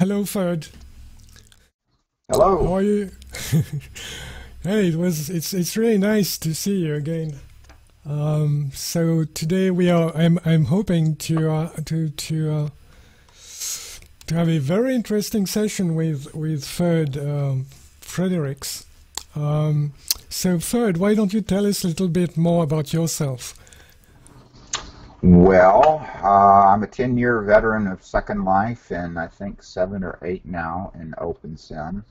Hello, Ferd. How Hello. are you? Hey, it's really nice to see you again. So today I'm hoping to have a very interesting session with Ferd Frederix. So Ferd, why don't you tell us a little bit more about yourself? Well, I'm a 10-year veteran of Second Life, and I think 7 or 8 now in OpenSim.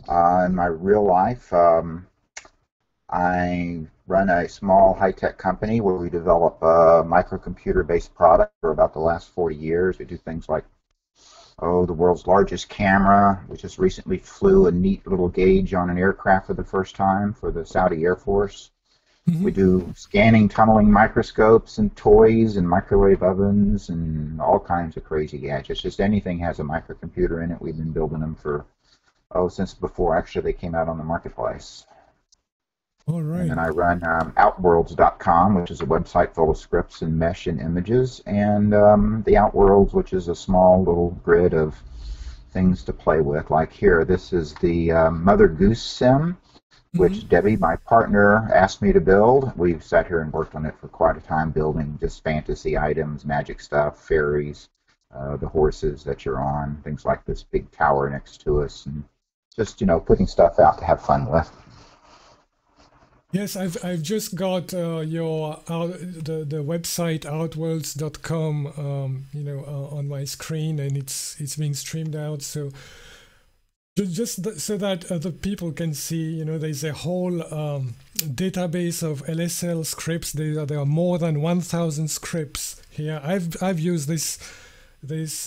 In my real life, I run a small high-tech company where we develop a microcomputer-based product for about the last 40 years. We do things like, the world's largest camera. We just recently flew a neat little gauge on an aircraft for the first time for the Saudi Air Force. We Hmm. do scanning, tunneling microscopes and toys and microwave ovens and all kinds of crazy gadgets. Just anything has a microcomputer in it. We've been building them for, since before actually they came out on the marketplace. All And right. then I run Outworlds.com, which is a website full of scripts and mesh and images, and the Outworlds, which is a small little grid of things to play with. Like here, this is the Mother Goose Sim, Hmm. which Debbie, my partner, asked me to build. We've sat here and worked on it for quite a time, building just fantasy items, magic stuff, fairies, the horses that you're on, things like this big tower next to us, and just, putting stuff out to have fun with. Yes, I've just got the website outworlds.com on my screen, and it's being streamed out. So so that other people can see, there's a whole database of LSL scripts. There are more than 1,000 scripts here. I've used this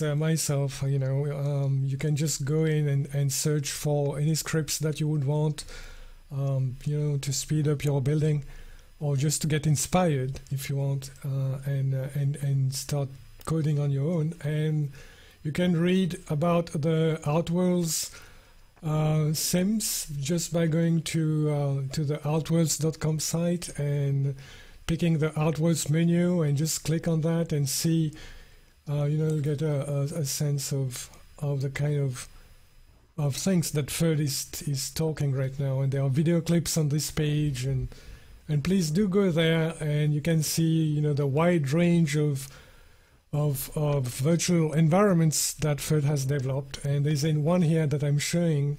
myself. You can just go in and search for any scripts that you would want, to speed up your building, or just to get inspired if you want, and start coding on your own. And you can read about the Outworlds Sims just by going to the outworlds.com site and picking the Outworlds menu and just click on that and see, get a sense of the kind of things that Ferd is talking right now. And there are video clips on this page, and please do go there, and you can see, the wide range of virtual environments that Ferd has developed. And there's in one here that I'm showing.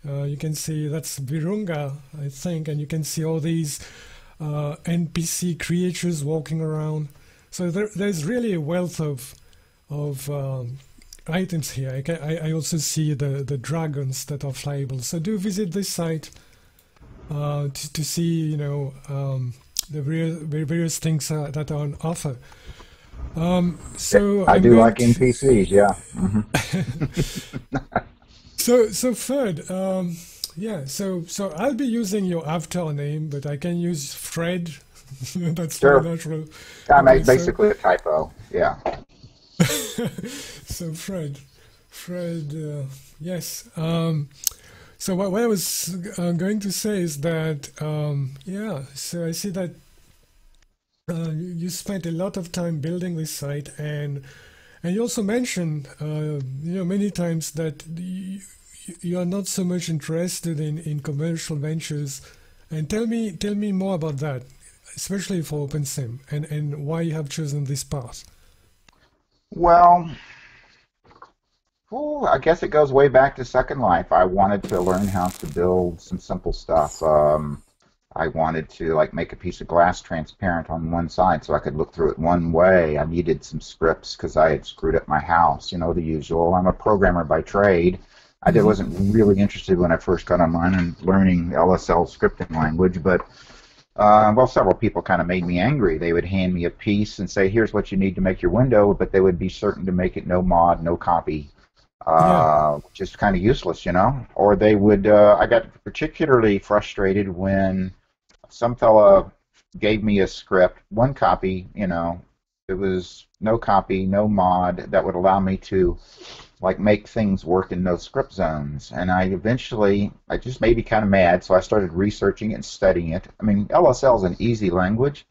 You can see that's Virunga, I think, and you can see all these NPC creatures walking around. So there's really a wealth of items here. I also see the dragons that are flyable. So do visit this site to see, the various things that are on offer. So I I'm do going like to. NPCs, yeah. So Fred, yeah. So I'll be using your avatar name, but I can use Fred. That's more Sure. natural. I Okay, made so basically a typo, yeah. so Fred, yes. So what I was going to say is that, yeah. So I see that you spent a lot of time building this site, and you also mentioned, many times that you are not so much interested in commercial ventures. And tell me more about that, especially for OpenSim, and why you have chosen this path. Well, I guess it goes way back to Second Life. I wanted to learn how to build some simple stuff. I wanted to like make a piece of glass transparent on one side so I could look through it one way. I needed some scripts because I had screwed up my house, the usual. I'm a programmer by trade. Hmm. Wasn't really interested when I first got online and learning LSL scripting language, but several people kind of made me angry. They would hand me a piece and say, "Here's what you need to make your window," but they would be certain to make it no mod, no copy, Yeah. which is kind of useless. Or they would. I got particularly frustrated when some fella gave me a script, one copy, it was no copy, no mod that would allow me to like make things work in no script zones. And I just made me kind of mad, so I started researching it and studying it. I mean, LSL is an easy language,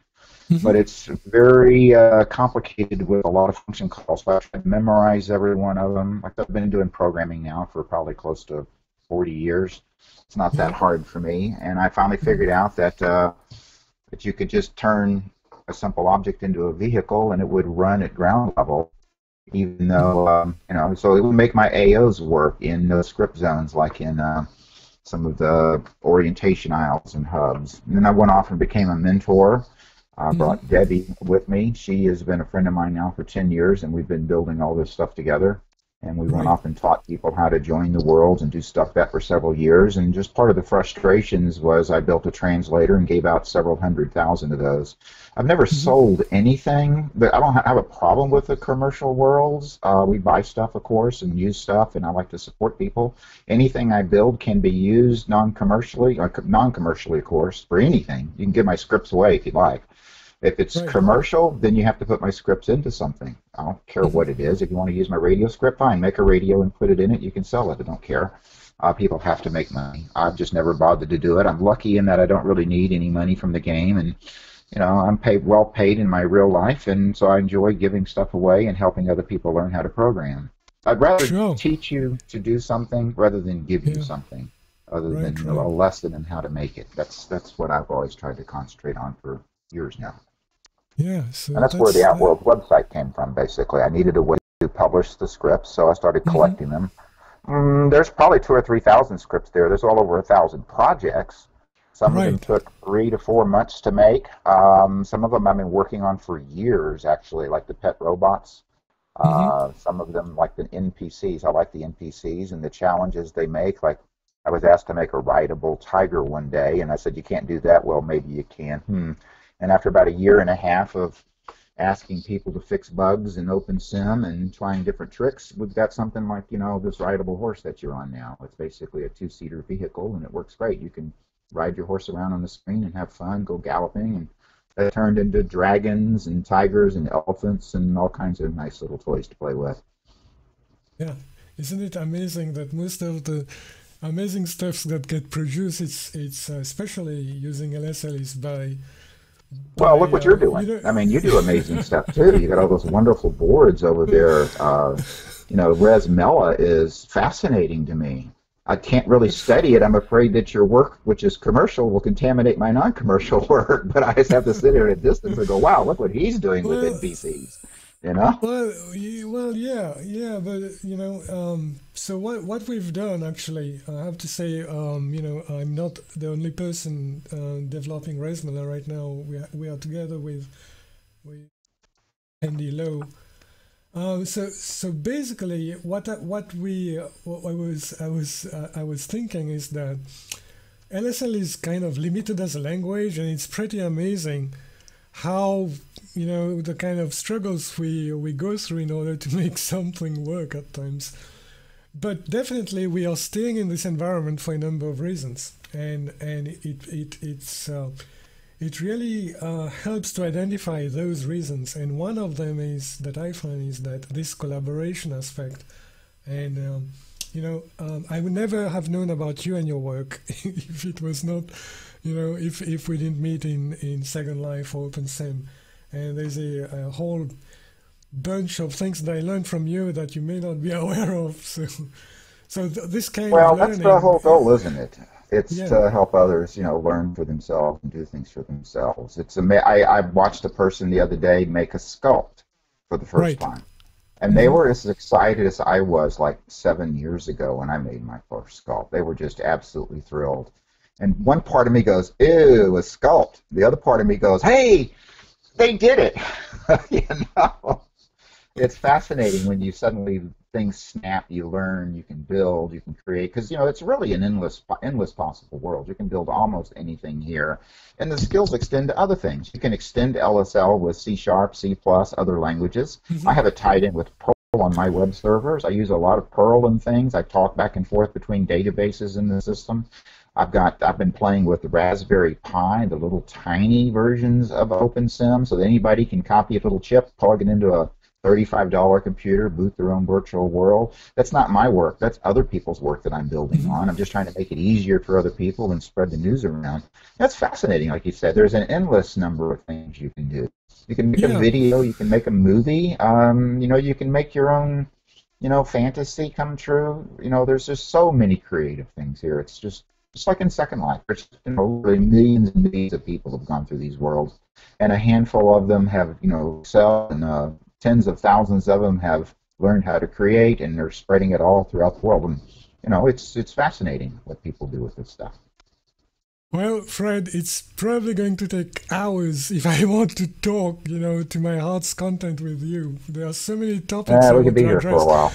Hmm. but it's very complicated with a lot of function calls. So I try to memorize every one of them. Like I've been doing programming now for probably close to 40 years. It's not that Yeah. hard for me, and I finally Mhm. figured out that you could just turn a simple object into a vehicle, and it would run at ground level, even Mhm. though so it would make my AOs work in no script zones, like in some of the orientation aisles and hubs. And then I went off and became a mentor. I Mhm. brought Debbie with me. She has been a friend of mine now for 10 years, and we've been building all this stuff together. And we went Right. off and taught people how to join the worlds and do stuff that for several years. And just part of the frustrations was I built a translator and gave out several 100,000 of those. I've never Mhm. sold anything, but I don't have a problem with the commercial worlds. We buy stuff, of course, and use stuff, and I like to support people. Anything I build can be used non-commercially, non-commercially, of course, for anything. You can give my scripts away if you like. If it's Right. commercial, then you have to put my scripts into something. I don't care Mhm. what it is. If you want to use my radio script, fine. Make a radio and put it in it. You can sell it. I don't care. People have to make money. I've just never bothered to do it. I'm lucky in that I don't really need any money from the game, and I'm well paid in my real life, and so I enjoy giving stuff away and helping other people learn how to program. I'd rather Sure. teach you to do something rather than give you Yeah. something, other than Right. a Right. lesson in how to make it. That's what I've always tried to concentrate on for years now. Yeah. And So that's where the that's that. Outworld website came from, basically. I needed a way to publish the scripts, so I started Mhm. collecting them. There's probably 2 or 3 thousand scripts there. There's all over 1,000 projects. Some of them Right. took 3 to 4 months to make. Some of them I've been working on for years, actually, like the pet robots. Mhm. Some of them, like the NPCs. I like the NPCs and the challenges they make. Like, I was asked to make a rideable tiger one day, and I said, "You can't do that." Well, maybe you can. And after about a year and a half of asking people to fix bugs in OpenSim and trying different tricks, we've got something like, this rideable horse that you're on now. It's basically a two-seater vehicle, and it works great. You can ride your horse around on the screen and have fun, go galloping, and that turned into dragons and tigers and elephants and all kinds of nice little toys to play with. Yeah. Isn't it amazing that most of the amazing stuff that get produced, it's especially using LSL is Well, by look what you're doing. I mean, you do amazing stuff too. You got all those wonderful boards over there. Res Mela is fascinating to me. I can't really study it. I'm afraid that your work, which is commercial, will contaminate my non-commercial work. But I just have to sit here at a distance and go, "Wow, look what he's doing with well, NPCs." You know? yeah, yeah, but so what we've done actually, I have to say, I'm not the only person developing Resmela right now. We are together with Andy Lowe. So basically, what I was thinking is that LSL is kind of limited as a language, and it's pretty amazing how the kind of struggles we go through in order to make something work at times. But definitely, we are staying in this environment for a number of reasons, and it really helps to identify those reasons. And one of them is that I find is that this collaboration aspect. And I would never have known about you and your work if it was not, if we didn't meet in Second Life or OpenSim. And there's a whole bunch of things that I learned from you that you may not be aware of. So this kind of Well, that's the learning, whole goal, isn't it? It's yeah, to help others, learn for themselves and do things for themselves. I watched a person the other day make a sculpt for the first right. time. And they Hmm. were as excited as I was like 7 years ago when I made my first sculpt. They were just absolutely thrilled. And one part of me goes, ew, a sculpt. The other part of me goes, hey, they did it. you know? It's fascinating when you suddenly things snap, you learn, you can build, you can create, because it's really an endless possible world. You can build almost anything here, and the skills extend to other things. You can extend LSL with C Sharp, C++, other languages. I Hmm. have it tied in with Perl on my web servers. I use a lot of Perl and things. I talk back and forth between databases in the system. I've been playing with the Raspberry Pi, the little tiny versions of OpenSim, so that anybody can copy a little chip, plug it into a $35 computer, boot their own virtual world. That's not my work. That's other people's work that I'm building Mhm. on. I'm just trying to make it easier for other people and spread the news around. That's fascinating, like you said. There's an endless number of things you can do. You can make a Yeah. video, you can make a movie, you can make your own, fantasy come true. There's just so many creative things here. It's just like in Second Life. There's, really millions and millions of people have gone through these worlds, and a handful of them have, excelled, and tens of thousands of them have learned how to create, and they're spreading it all throughout the world. And it's fascinating what people do with this stuff. Well, Fred, it's probably going to take hours if I want to talk, to my heart's content with you. There are so many topics I We could want be to here for a address. while.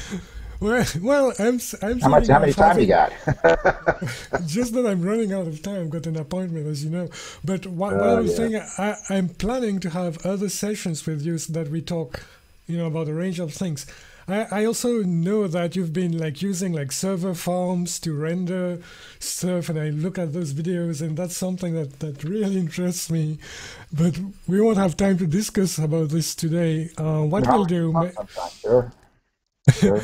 Well, I'm How thinking many of time you having, got? just that I'm running out of time. I've got an appointment, as you know. But one other Yeah. thing, I'm planning to have other sessions with you so that we talk, about a range of things. I also know that you've been like using like server farms to render stuff, and I look at those videos, and that's something that really interests me. But we won't have time to discuss about this today. What we'll No, do, sometime. Sure, sure.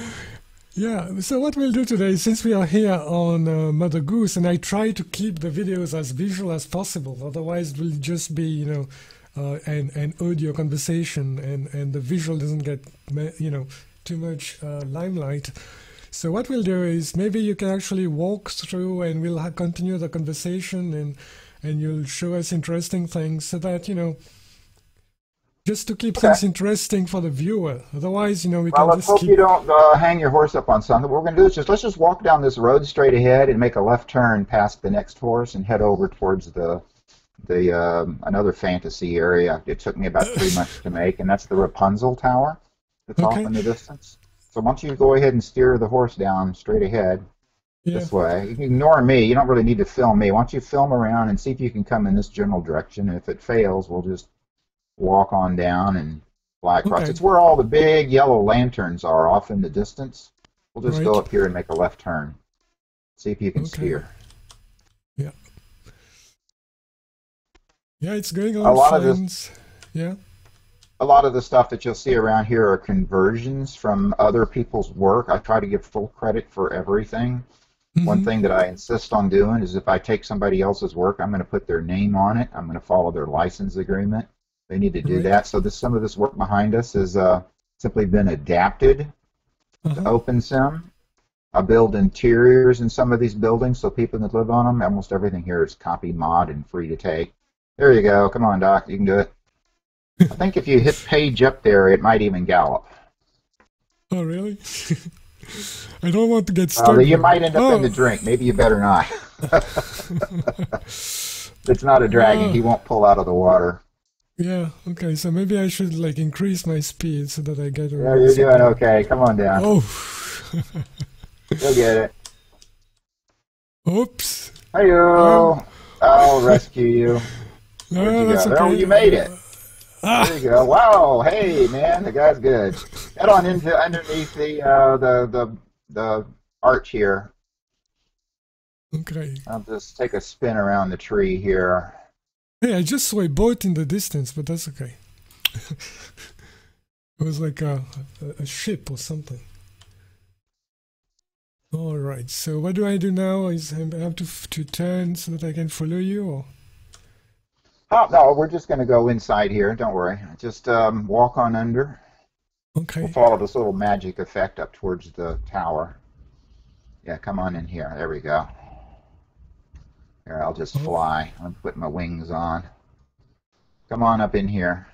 yeah. So what we'll do today, since we are here on Mother Goose, and I try to keep the videos as visual as possible. Otherwise, it will just be an audio conversation, and the visual doesn't get too much limelight. So what we'll do is maybe you can actually walk through, and we'll continue the conversation, and you'll show us interesting things, so that just to keep Okay. things interesting for the viewer. Otherwise, we Well, can let's just hope you keep. don't hang your horse up on something. What we're going to do is let's just walk down this road straight ahead and make a left turn past the next horse and head over towards the another fantasy area. It took me about 3 months to make, and that's the Rapunzel Tower that's off Okay. in the distance. So why don't you go ahead and steer the horse down straight ahead Yeah. this way. You can ignore me. You don't really need to film me. Why don't you film around and see if you can come in this general direction. And if it fails, we'll just walk on down and fly across. Okay. It's where all the big yellow lanterns are off in the distance. We'll just go Right. up here and make a left turn. See if you can Okay. steer. Yeah. Yeah, it's going A on lot of this fine. Yeah. a lot of the stuff that you'll see around here are conversions from other people's work. I try to give full credit for everything. One Mm-hmm. thing that I insist on doing is if I take somebody else's work, I'm going to put their name on it. I'm going to follow their license agreement. They need to do Right. that. So some of this work behind us has simply been adapted to Uh-huh. OpenSim. I build interiors in some of these buildings so people can live on them. Almost everything here is copy mod and free to take. There you go. Come on, Doc. You can do it. I think if you hit page up there, it might even gallop. Oh, really? I don't want to get Well, stuck you there. might end up in the Oh. drink. Maybe you better not. It's not a dragon. Oh. He won't pull out of the water. Yeah. Okay. So maybe I should like increase my speed so that I get Yeah, around you're doing something. okay. Come on down. Oh. You'll get it. Oops. Hi-yo. I'll rescue you. Where'd No, you that's go? okay. Oh, you made it. Ah. There you go. Wow. Hey, man, the guy's good. Head on into underneath the arch here. Okay. I'll just take a spin around the tree here. Hey, I just saw a boat in the distance, but that's okay. It was like a ship or something. All right. So what do I do now? Is I have to turn so that I can follow you, or? Oh, no, we're just going to go inside here. Don't worry. Just walk on under. We'll Okay. follow this little magic effect up towards the tower. Yeah, come on in here. There we go. Here, I'll just Oh. fly. I'm putting my wings on. Come on up in here.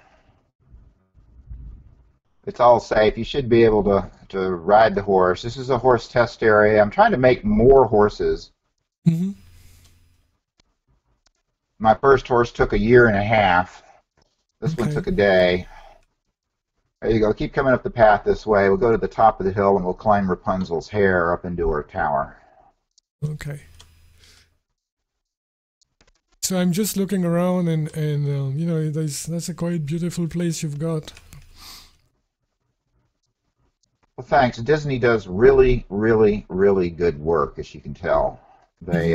It's all safe. You should be able to ride the horse. This is a horse test area. I'm trying to make more horses. Mm-hmm. My first horse took a year and a half. This one Okay. took a day. There you go. Keep coming up the path this way. We'll go to the top of the hill and we'll climb Rapunzel's hair up into her tower. Okay. So I'm just looking around, and that's a quite beautiful place you've got. Well, thanks. Disney does really, really, really good work, as you can tell. They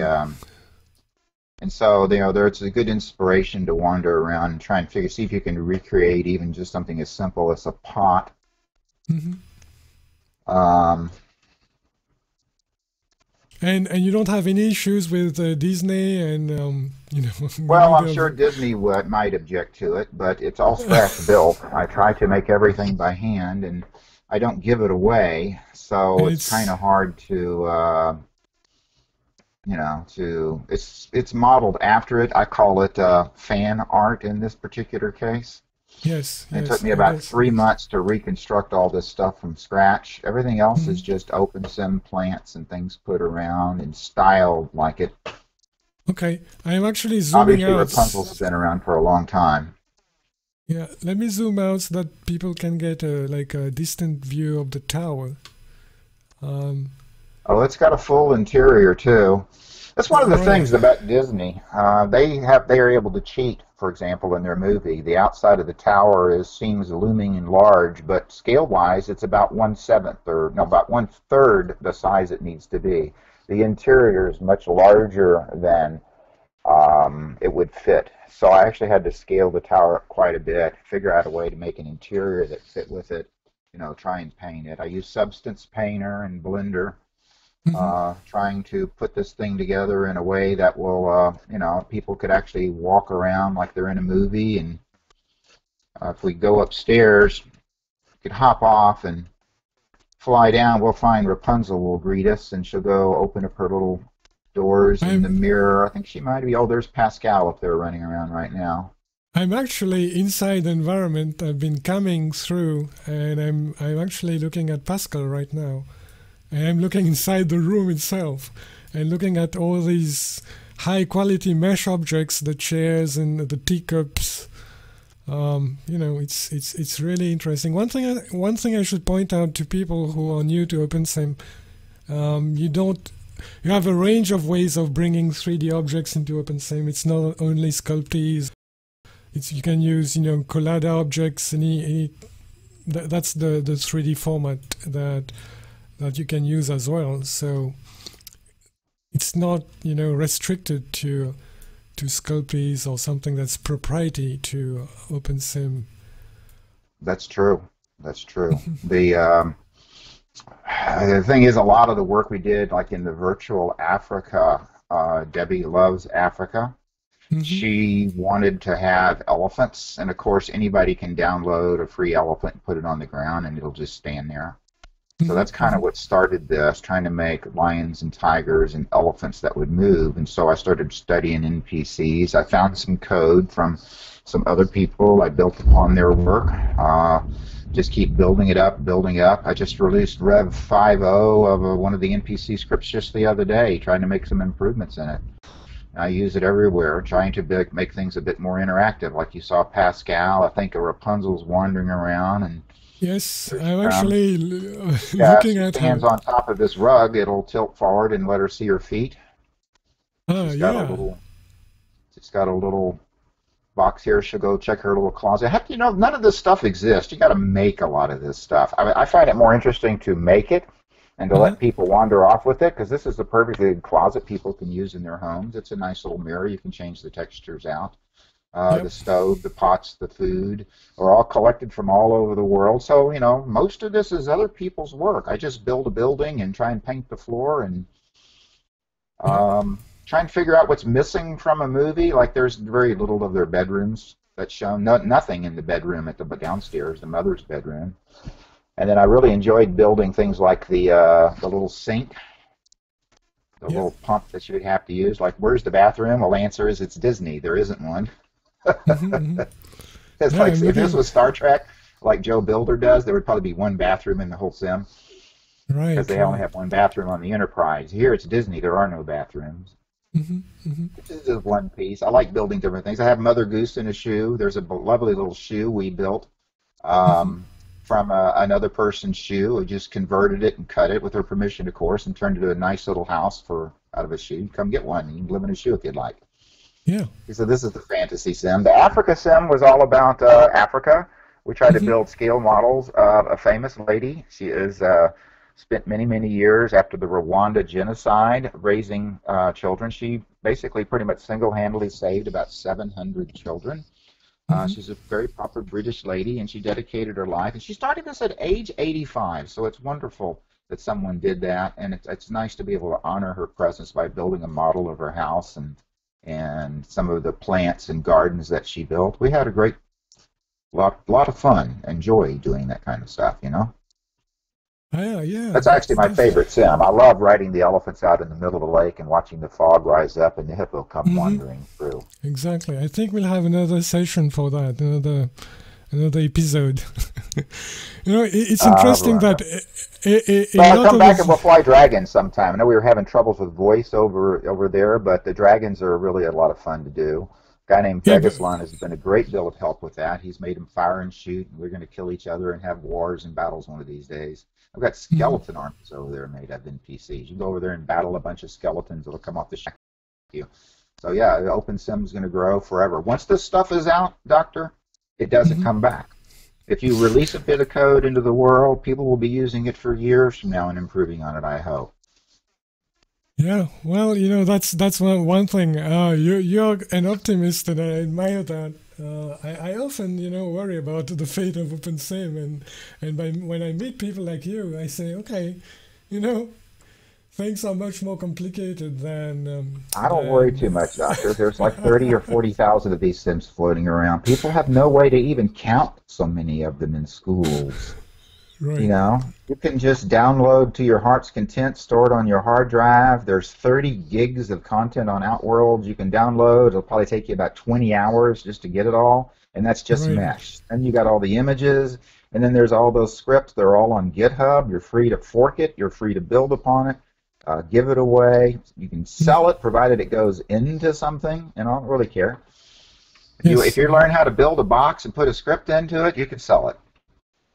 and so there's a good inspiration to wander around and try and see if you can recreate even just something as simple as a pot Hmm. Um, And you don't have any issues with Disney and well, maybe I'm sure the. Disney might object to it, but it's all scratch built. I try to make everything by hand, and I don't give it away, so And it's kind it's of hard to it's modeled after it. I call it fan art in this particular case. yes, And it took yes, me I about guess. 3 months to reconstruct all this stuff from scratch. Everything else is Mhm. just OpenSim plants and things put around and styled like it. Okay, I am actually zooming Obviously, out. Rapunzel's been around for a long time. Yeah, let me zoom out so that people can get a distant view of the tower. Um, Oh, it's got a full interior too. That's one of the right. things about Disney. They are able to cheat. For example, in their movie, the outside of the tower seems looming and large, but scale wise, it's about 1/7 or no, about 1/3 the size it needs to be. The interior is much larger than it would fit. So I actually had to scale the tower up quite a bit, figure out a way to make an interior that fit with it. Try and paint it. I use Substance Painter and Blender, Hmm. trying to put this thing together in a way that will, people could actually walk around like they're in a movie. And if we go upstairs, we could hop off and fly down. We'll find Rapunzel will greet us, and she'll go open up her little doors in the I'm mirror. I think she might be. Oh, there's Pascal up there running around right now. I'm actually inside the environment. I've been coming through, and I'm actually looking at Pascal right now. And I'm looking inside the room itself, and looking at all these high quality mesh objects, the chairs and the teacups. It's really interesting. One thing I should point out to people who are new to OpenSim, you don't you have a range of ways of bringing 3D objects into OpenSim. It's not only sculptees. You can use collada objects. That's the 3D format that you can use as well. So it's not restricted to sculptees or something that's proprietary to OpenSim. That's true. That's true. The thing is, a lot of the work we did, like in the virtual Africa, Debbie loves Africa. Hmm. She wanted to have elephants, and of course, anybody can download a free elephant and put it on the ground, and it'll just stand there. So Hmm. that's kind Hmm. of what started this, trying to make lions and tigers and elephants that would move. And so I started studying NPCs. I found some code from some other people. I built upon their work. Just keep building it up, building up. I just released Rev 5.0 of one of the NPC scripts just the other day, trying to make some improvements in it. I use it everywhere, trying to make things a bit more interactive. Like you saw Pascal, I think Rapunzel's wandering around, and Yes, here she I'm comes. actually Yeah, if looking she at her. stands on top of this rug, it'll tilt forward and let her see her feet. Ah, She's got a yeah. little, she's got a little box here. She'll go check her little closet. Heck, none of this stuff exists. You got to make a lot of this stuff. I find it more interesting to make it and to Uh-huh. let people wander off with it, because this is a perfectly good closet people can use in their homes. It's a nice little mirror. You can change the textures out. The Yep. stove, the pots, the food are all collected from all over the world. So, most of this is other people's work. I just build a building and try and paint the floor and Yeah. try and figure out what's missing from a movie. Like there's very little of their bedrooms that's shown. Nothing in the bedroom at the downstairs, the mother's bedroom. And then I really enjoyed building things like the little sink, the Yeah. little pump that you would have to use. Like, where's the bathroom? Well, the answer is it's Disney. There isn't one. Hmm. Hmm. It's Yeah, like I'm if this was looking. Star Trek, like Joe Builder does, there would probably be one bathroom in the whole sim because Right, they only right. have one bathroom on the Enterprise. Here it's Disney. There are no bathrooms. Hmm. Hmm. This is just one piece. I like building different things. I have Mother Goose in a shoe. There's a lovely little shoe we built Hmm. um, from another person's shoe. We just converted it and cut it with her permission, of course, and turned it into a nice little house for out of a shoe. Come get one. You can live in a shoe if you'd like. Yeah. So this is the fantasy sim. The Africa sim was all about Africa. We tried to Hmm. build scale models of a famous lady. She is spent many, many years after the Rwanda genocide raising children. She basically pretty much single-handedly saved about 700 children. Hmm. She's a very proper British lady, and she dedicated her life. And she started this at age 85, so it's wonderful that someone did that. And it's nice to be able to honor her presence by building a model of her house and some of the plants and gardens that she built. We had a great lot of fun and joy doing that kind of stuff, you know? Yeah, yeah, That's actually my that's. favorite sim. I love riding the elephants out in the middle of the lake and watching the fog rise up and the hippo come Hmm. wandering through. Exactly. I think we'll have another session for that, another episode. It's interesting Right. that a Well, I'll lot come of back and we'll us. fly dragons sometime. I know we were having troubles with voice over there, but the dragons are really a lot of fun to do. A guy named Yeah, but, Vegaslan has been a great deal of help with that. He's made them fire and shoot, and we're going to kill each other and have wars and battles one of these days. I've got mhm. skeleton armies over there made of NPCs. You can go over there and battle a bunch of skeletons that'll come off the shack with you. So yeah, the OpenSim is going to grow forever. Once this stuff is out, Doctor, it doesn't Mhm. come back. If you release a bit of code into the world, people will be using it for years from now and improving on it, I hope. Yeah, well, that's one thing. You're an optimist, and I admire that. I often, worry about the fate of OpenSim, and when I meet people like you, I say, okay, you know, things are much more complicated I don't worry too than much, Doctor. There's like 30 or 40,000 of these Sims floating around. People have no way to even count so many of them in schools. You right, know, you can just download to your heart's content, store it on your hard drive. There's 30 gigs of content on Outworld you can download. It'll probably take you about 20 hours just to get it all, and that's just right. mesh. Then you got all the images, and then there's all those scripts. They're all on GitHub. You're free to fork it. You're free to build upon it, give it away. You can sell Mhm. it, provided it goes into something, and I don't really care. If Yes, you learn how to build a box and put a script into it, you can sell it.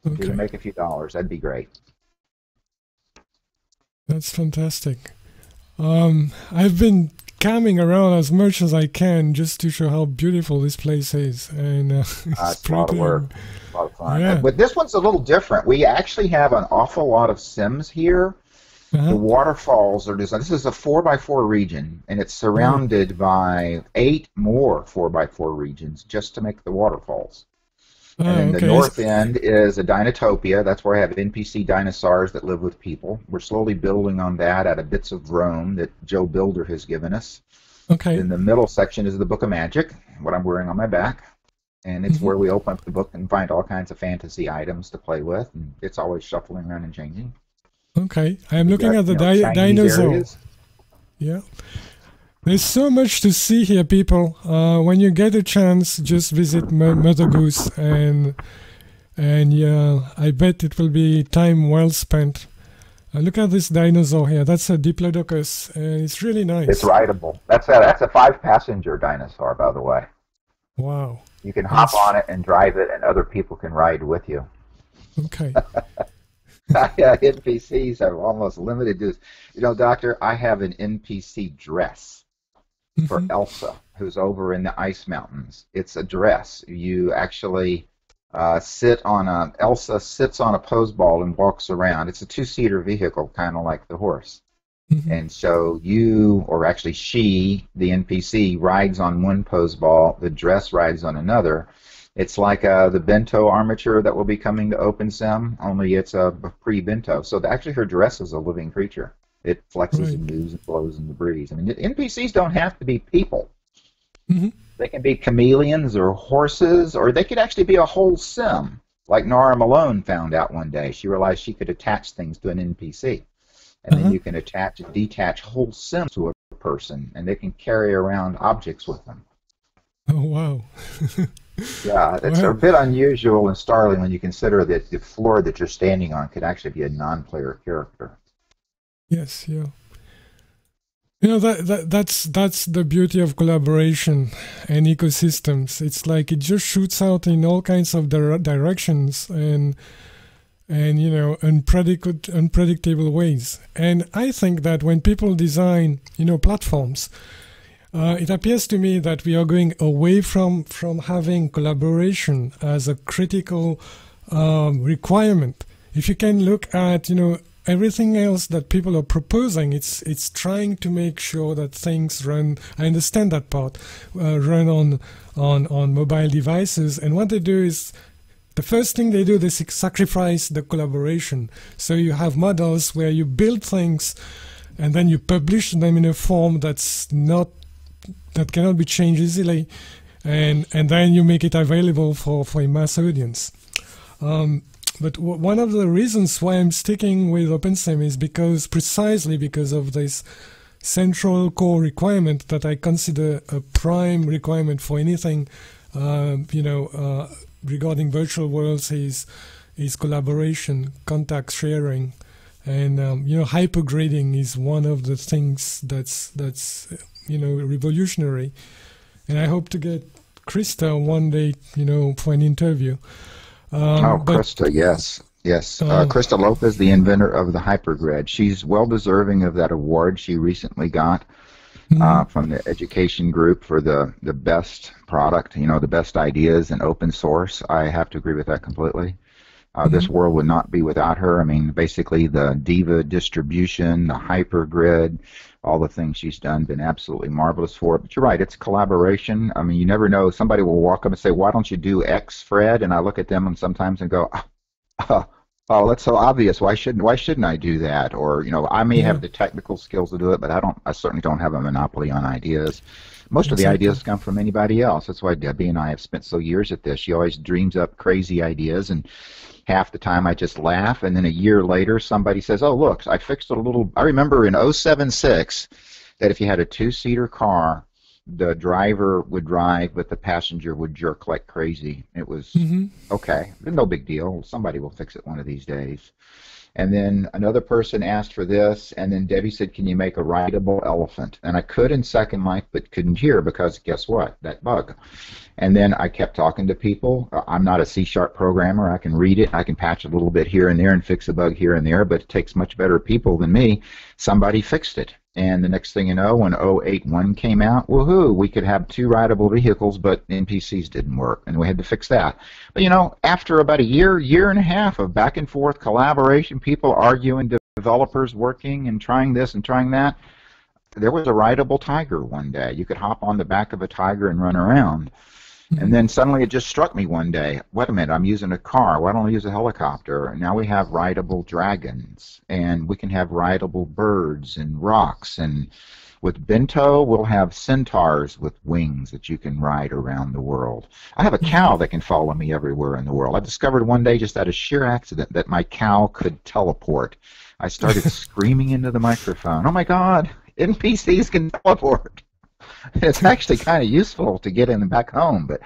If you can okay, make a few dollars, that'd be great. that's fantastic. I've been camming around as much as I can just to show how beautiful this place is, and it's It's a lot of pretty. work, a lot of fun. Yeah. But this one's a little different. We actually have an awful lot of Sims here. The Uh-huh. waterfalls are designed. This is a 4x4 region, and it's Wow. surrounded by 8 more 4x4 regions just to make the waterfalls. And Ah, then the okay. north end is a Dinotopia. That's where I have NPC dinosaurs that live with people. We're slowly building on that out of bits of Rome that Joe Builder has given us. Okay. Then the middle section is the Book of Magic, what I'm wearing on my back. And it's Hmm. where we open up the book and find all kinds of fantasy items to play with. And it's always shuffling around and changing. Okay. I'm We've looking got, at the Chinese dinosaur. areas. Yeah. There's so much to see here, people. When you get a chance, just visit Mother Goose, and yeah, I bet it will be time well spent. Look at this dinosaur here. That's a Diplodocus, and it's really It's nice. rideable. That's a 5-passenger dinosaur, by the way. Wow. You can hop That's on it and drive it, and other people can ride with you. okay. Yeah, NPCs are almost limited to, Doctor, I have an NPC dress for Hmm. Elsa, who's over in the ice mountains. It's a dress. You actually Elsa sits on a pose ball and walks around. It's a two-seater vehicle, kind of like the horse. Hmm. And so you, or actually she, the NPC, rides on one pose ball, the dress rides on another. It's like the bento armature that will be coming to OpenSim, only it's a pre-bento. So actually her dress is a living creature. It flexes Right. and moves and blows in the breeze. I mean, NPCs don't have to be people. Hmm. They can be chameleons or horses, or they could actually be a whole sim, like Nora Malone found out one day. She realized she could attach things to an NPC. And then Uh-huh. you can attach and detach whole sims to a person, and they can carry around objects with them. Oh wow. Yeah, it's a Well, bit unusual and startling when you consider that the floor that you're standing on could actually be a non-player character. yes, yeah. That's the beauty of collaboration and ecosystems. It's like it just shoots out in all kinds of directions and unpredictable ways. And I think that when people design platforms, it appears to me that we are going away from having collaboration as a critical requirement. If you can look at everything else that people are proposing, it's trying to make sure that things run. I understand that part, run on mobile devices. And what they do is, the first thing they do, they sacrifice the collaboration. So you have models where you build things, and then you publish them in a form that cannot be changed easily, and then you make it available for a mass audience. But one of the reasons why I'm sticking with OpenSim is precisely because of this central core requirement that I consider a prime requirement for anything, regarding virtual worlds is collaboration, contact sharing, and hypergrading is one of the things that's revolutionary. And I hope to get Krista one day, for an interview. Krista, yes. Krista Lopez, the inventor of the hypergrid. She's well deserving of that award she recently got from the education group for the best product, the best ideas in open source. I have to agree with that completely. This world would not be without her. I mean, basically the Diva distribution, the hypergrid, all the things she's done, been absolutely marvelous for it. But you're right, it's collaboration. I mean, you never know. Somebody will walk up and say, "Why don't you do X, Fred?" And I look at them and sometimes and go, "Oh, that's so obvious. Why shouldn't I do that?" Or I may have the technical skills to do it, but I certainly don't have a monopoly on ideas. Most of the ideas come from anybody else. That's why Debbie and I have spent so years at this. She always dreams up crazy ideas, and half the time I just laugh, and then a year later somebody says, "Oh, look, I fixed it a little." I remember in 076 that if you had a two-seater car, the driver would drive, but the passenger would jerk like crazy. It was okay, no big deal. Somebody will fix it one of these days. And then another person asked for this, and then Debbie said, "Can you make a rideable elephant?" And I could in Second Life, but couldn't hear because guess what? That bug. And then I kept talking to people. I'm not a C# programmer. I can read it. I can patch a little bit here and there and fix a bug here and there, but it takes much better people than me. Somebody fixed it. And the next thing you know, when 081 came out, woohoo, we could have 2 rideable vehicles, but NPCs didn't work, and we had to fix that. But after about a year and a half of back and forth collaboration, people arguing, developers working and trying this and trying that, there was a rideable tiger one day. You could hop on the back of a tiger and run around. And then suddenly it just struck me one day, wait a minute, I'm using a car, why don't I use a helicopter? And now we have rideable dragons, and we can have rideable birds and rocks, and with Bento we'll have centaurs with wings that you can ride around the world. I have a cow that can follow me everywhere in the world. I discovered one day just out of sheer accident that my cow could teleport. I started screaming into the microphone, "Oh my God, NPCs can teleport!" It's actually kind of useful to get in and back home, but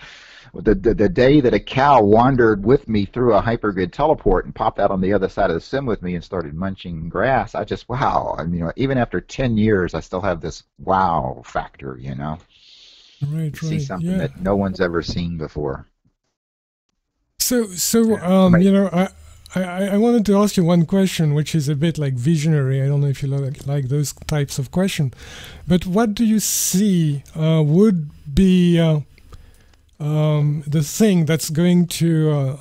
the day that a cow wandered with me through a hypergrid teleport and popped out on the other side of the sim with me and started munching grass, I just, wow. I mean, even after 10 years, I still have this wow factor, Right. See something that no one's ever seen before. I wanted to ask you one question, which is a bit like visionary. I don't know if you like those types of questions. But what do you see would be the thing that's going to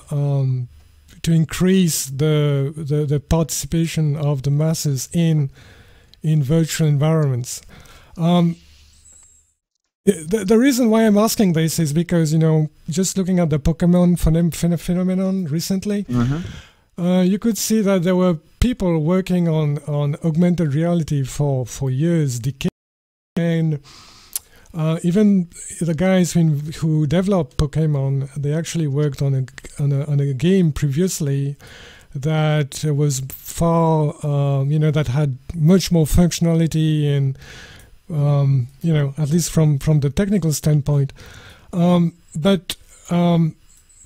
increase the participation of the masses in virtual environments? The reason why I'm asking this is because, just looking at the Pokemon phenomenon recently, you could see that there were people working on augmented reality for years, decades, and even the guys who developed Pokemon, they actually worked on a game previously that was far, that had much more functionality and, at least from the technical standpoint, but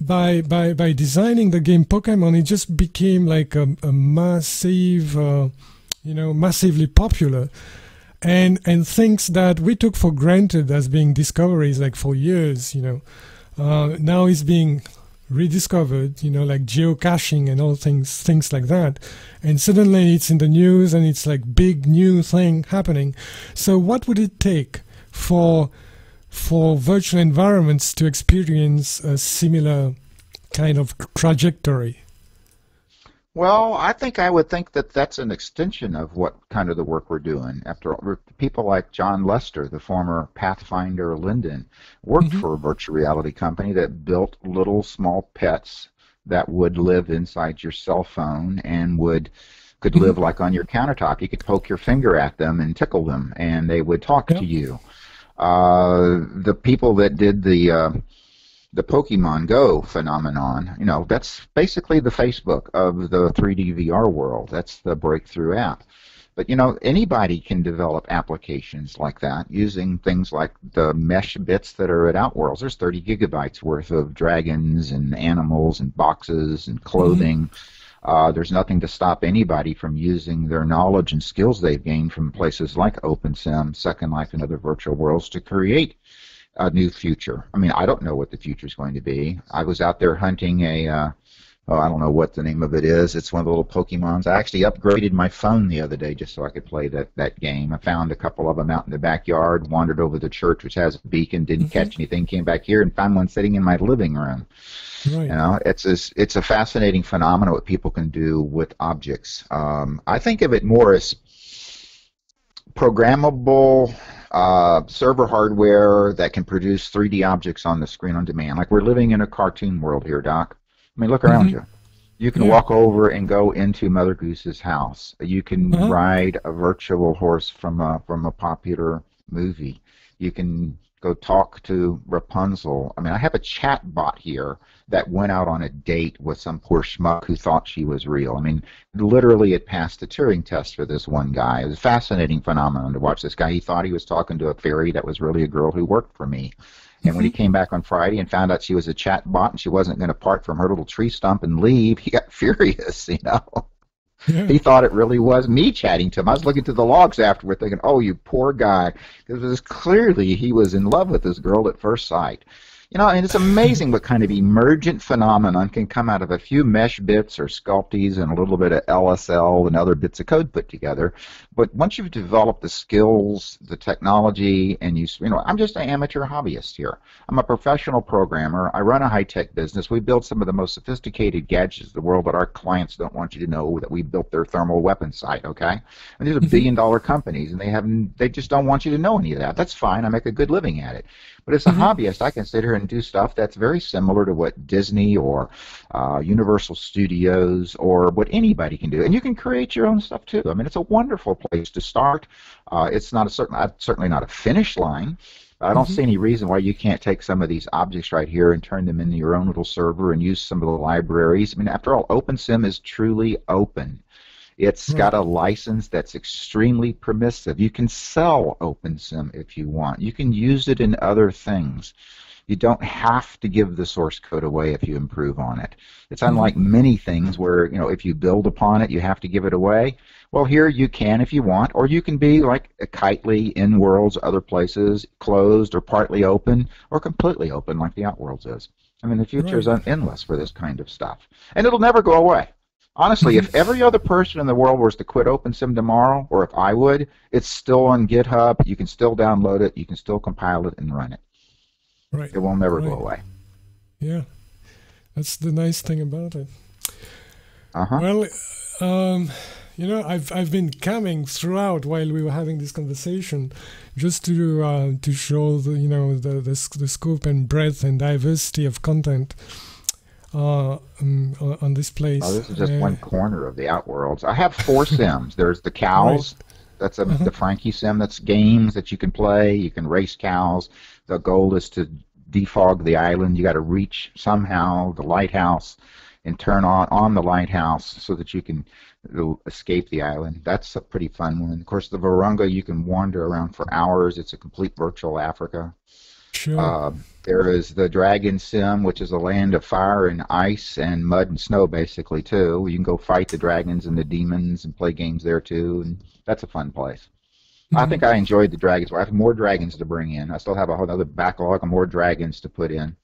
by designing the game Pokemon, it just became like a massive, massively popular, and things that we took for granted as being discoveries like for years, now is being rediscovered, like geocaching and all things like that, and suddenly it's in the news and it's like big new thing happening. So what would it take for virtual environments to experience a similar kind of trajectory? Well, I think I would think that that's an extension of what kind of the work we're doing. After all, people like John Lester, the former Pathfinder Linden, worked Hmm. for a virtual reality company that built little small pets that would live inside your cell phone and would could Hmm. live like on your countertop. You could poke your finger at them and tickle them, and they would talk Yeah. to you. The people that did the Pokemon Go phenomenon, that's basically the Facebook of the 3D VR world. That's the breakthrough app. But anybody can develop applications like that using things like the mesh bits that are at Outworlds. There's 30 gigabytes worth of dragons and animals and boxes and Hmm. clothing. There's nothing to stop anybody from using their knowledge and skills they've gained from places like OpenSim, Second Life, and other virtual worlds to create a new future. I mean, I don't know what the future is going to be. I was out there hunting I don't know what the name of it is. It's one of the little Pokemons. I actually upgraded my phone the other day just so I could play that game. I found a couple of them out in the backyard, wandered over the church, which has a beacon, didn't Hmm. catch anything, came back here and found one sitting in my living room. Right. It's a fascinating phenomenon what people can do with objects. I think of it more as programmable server hardware that can produce 3D objects on the screen on demand. Like we're living in a cartoon world here, Doc. I mean, look around Hmm. you. You can Yeah. walk over and go into Mother Goose's house. You can Uh-huh. ride a virtual horse from a popular movie. You can go talk to Rapunzel. I mean, I have a chat bot here that went out on a date with some poor schmuck who thought she was real. I mean, literally, it passed the Turing test for this one guy. It was a fascinating phenomenon to watch this guy. He thought he was talking to a fairy that was really a girl who worked for me. And when he Hmm. came back on Friday and found out she was a chat bot and she wasn't going to part from her little tree stump and leave, he got furious. Yeah. He thought it really was me chatting to him. I was looking through the logs afterward thinking, oh, you poor guy. Because it was clearly he was in love with this girl at first sight. And it's amazing what kind of emergent phenomenon can come out of a few mesh bits or sculpties and a little bit of LSL and other bits of code put together. But once you've developed the skills, the technology, and I'm just an amateur hobbyist here. I'm a professional programmer. I run a high-tech business. We build some of the most sophisticated gadgets in the world, but our clients don't want you to know that we built their thermal weapon site, okay? And these are Hmm. billion-dollar companies, and they just don't want you to know any of that. That's fine. I make a good living at it. But as a Hmm. hobbyist, I can sit here and do stuff that's very similar to what Disney or Universal Studios or what anybody can do. And you can create your own stuff too. I mean, it's a wonderful place to start. It's not certainly not a finish line. I don't Hmm. see any reason why you can't take some of these objects right here and turn them into your own little server and use some of the libraries. I mean, after all, OpenSim is truly open. It's got Right. a license that's extremely permissive. You can sell OpenSim if you want. You can use it in other things. You don't have to give the source code away if you improve on it. It's Hmm. unlike many things where, if you build upon it, you have to give it away. Well, here you can if you want, or you can be like a Kitely, in worlds, other places, closed or partly open, or completely open like the Outworlds is. I mean, the future is Right. endless for this kind of stuff. And it'll never go away. Honestly, Hmm. if every other person in the world was to quit OpenSim tomorrow, or if I would, it's still on GitHub. You can still download it. You can still compile it and run it. Right. It will never go Right. away. Yeah. That's the nice thing about it. Uh-huh. Well, um, I've been coming throughout while we were having this conversation, just to show the scope and breadth and diversity of content on this Oh, place. this is just one corner of the Outworlds. I have four Sims. There's the Right. cows. That's Uh-huh. the Frankie Sim. That's games that you can play. You can race cows. The goal is to defog the island. You got to reach somehow the lighthouse and turn on the lighthouse so that you can escape the island. That's a pretty fun one. Of course, the Virunga, you can wander around for hours. It's a complete virtual Africa. Sure. There is the Dragon Sim, which is a land of fire and ice and mud and snow, basically, too. You can go fight the dragons and the demons and play games there, too. And that's a fun place. I Hmm. think I enjoyed the dragons. I have more dragons to bring in. I still have a whole other backlog of more dragons to put in.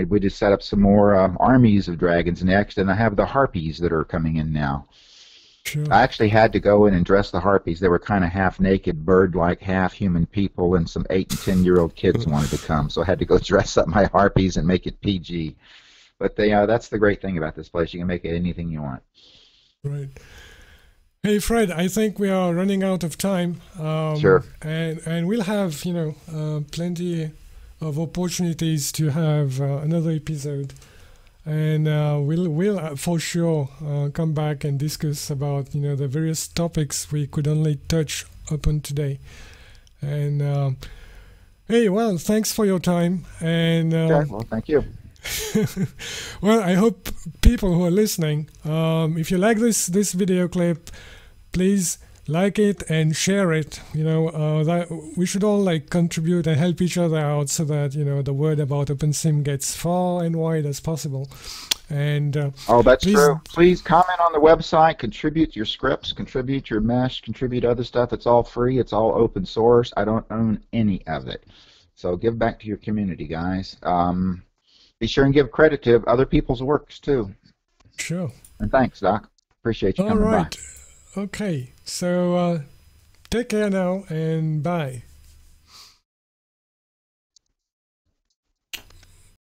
We just set up some more armies of dragons next, and I have the harpies that are coming in now. Sure. I actually had to go in and dress the harpies. They were kind of half naked, bird-like, half human people, and some 8 and 10-year-old kids wanted to come, so I had to go dress up my harpies and make it PG. But that's the great thing about this place. You can make it anything you want. Right. Hey, Fred, I think we are running out of time. Sure. And we'll have, plenty of opportunities to have another episode. And we'll for sure come back and discuss about, the various topics we could only touch upon today. And hey, well, thanks for your time. And Okay. Well, thank you. well, I hope people who are listening, if you like this video clip, please like it and share it. That we should all contribute and help each other out so that the word about OpenSim gets far and wide as possible. And oh, that's true. Please comment on the website, contribute your scripts, contribute your mesh, contribute other stuff. It's all free. It's all open source. I don't own any of it. So give back to your community, guys. Be sure and give credit to other people's works, too. Sure. And thanks, Doc. Appreciate you coming by. Okay. So take care now and bye.